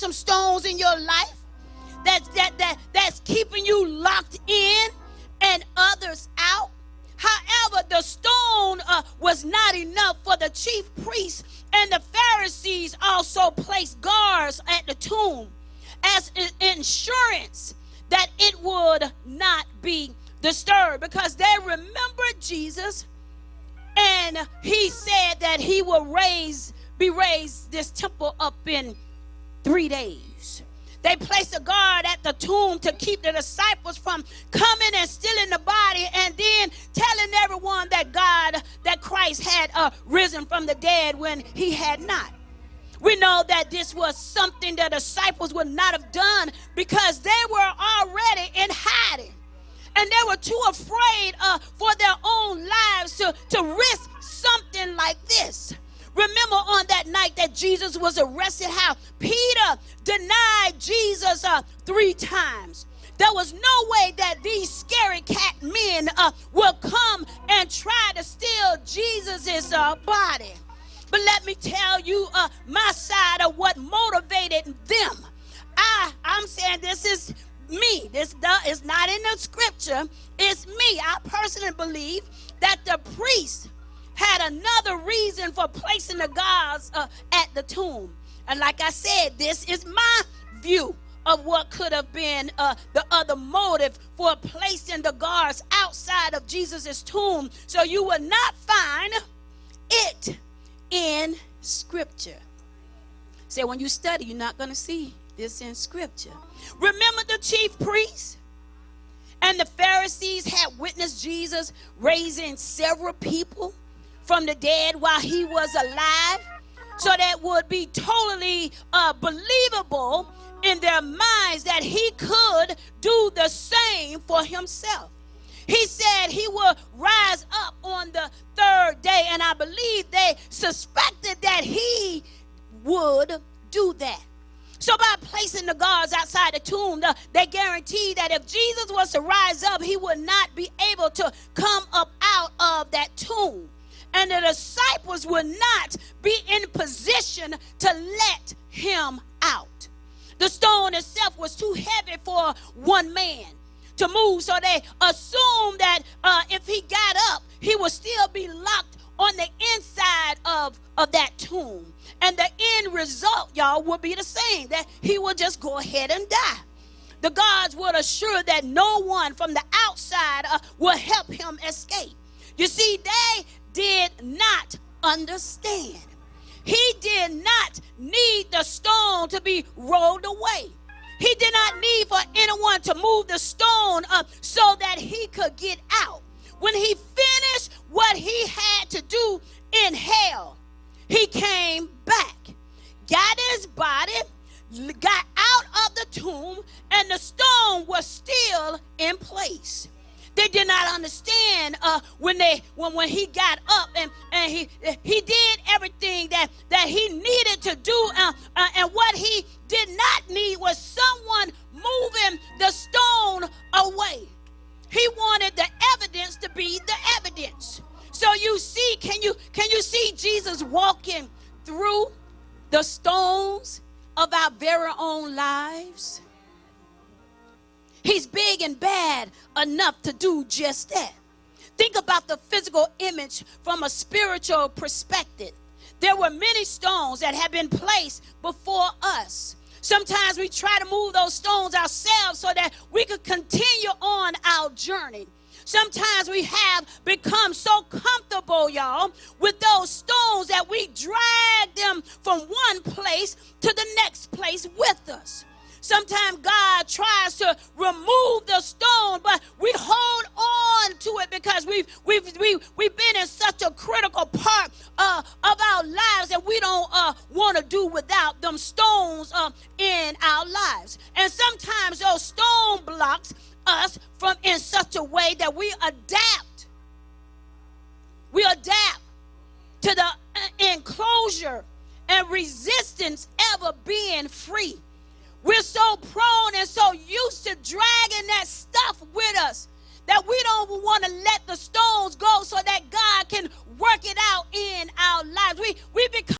some stones in your life that's keeping you locked in and others out. However, the stone was not enough for the chief priests, and the Pharisees also placed guards at the tomb as insurance that it would not be disturbed, because they remembered Jesus, and he said that he will raise this temple up in 3 days. They placed a guard at the tomb to keep the disciples from coming and stealing the body, and then telling everyone that Christ had risen from the dead when he had not. We know that this was something the disciples would not have done, because they were already in hiding, and they were too afraid for their own lives to risk something like this. Remember on that night that Jesus was arrested, how Peter denied Jesus 3 times. There was no way that these scary cat men will come and try to steal Jesus' body. But let me tell you my side of what motivated them. I'm saying this is me. This is not in the scripture. It's me. I personally believe that the priest had another reason for placing the guards at the tomb. And like I said, this is my view of what could have been the other motive for placing the guards outside of Jesus' tomb. So you will not find it in scripture. Say, when you study, you're not going to see this in scripture. Remember the chief priests and the Pharisees had witnessed Jesus raising several people from the dead while he was alive, so that would be totally believable in their minds that he could do the same for himself. He said he will rise up on the 3rd day, and I believe they suspected that he would do that. So by placing the guards outside the tomb, they guaranteed that if Jesus was to rise up, he would not be able to come up out of that tomb. And the disciples would not be in position to let him out. The stone itself was too heavy for one man to move, so they assumed that if he got up, he would still be locked on the inside of that tomb. And the end result, y'all, would be the same, that he would just go ahead and die. The guards would assure that no one from the outside would help him escape. You see, they did not understand. He did not need the stone to be rolled away. He did not need for anyone to move the stone up so that he could get out. When he finished what he had to do in hell, he came back, got his body, got out of the tomb, and the stone was still in place. They did not understand when he got up and he did everything that he needed to do, and what he did not need was someone moving the stone away. He wanted the evidence to be the evidence. So you see, can you see Jesus walking through the stones of our very own lives? He's big and bad enough to do just that. Think about the physical image from a spiritual perspective. There were many stones that have been placed before us. Sometimes we try to move those stones ourselves so that we could continue on our journey. Sometimes we have become so comfortable, y'all, with those stones that we drag them from one place to the next place with us. Sometimes God tries to remove the stone, but we hold on to it because we've been in such a critical part of our lives that we don't want to do without them stones in our lives. And sometimes those stone blocks us from in such a way that we adapt to the enclosure and resistance ever being free. We're so prone and so used to dragging that stuff with us that we don't want to let the stones go so that God can work it out in our lives. We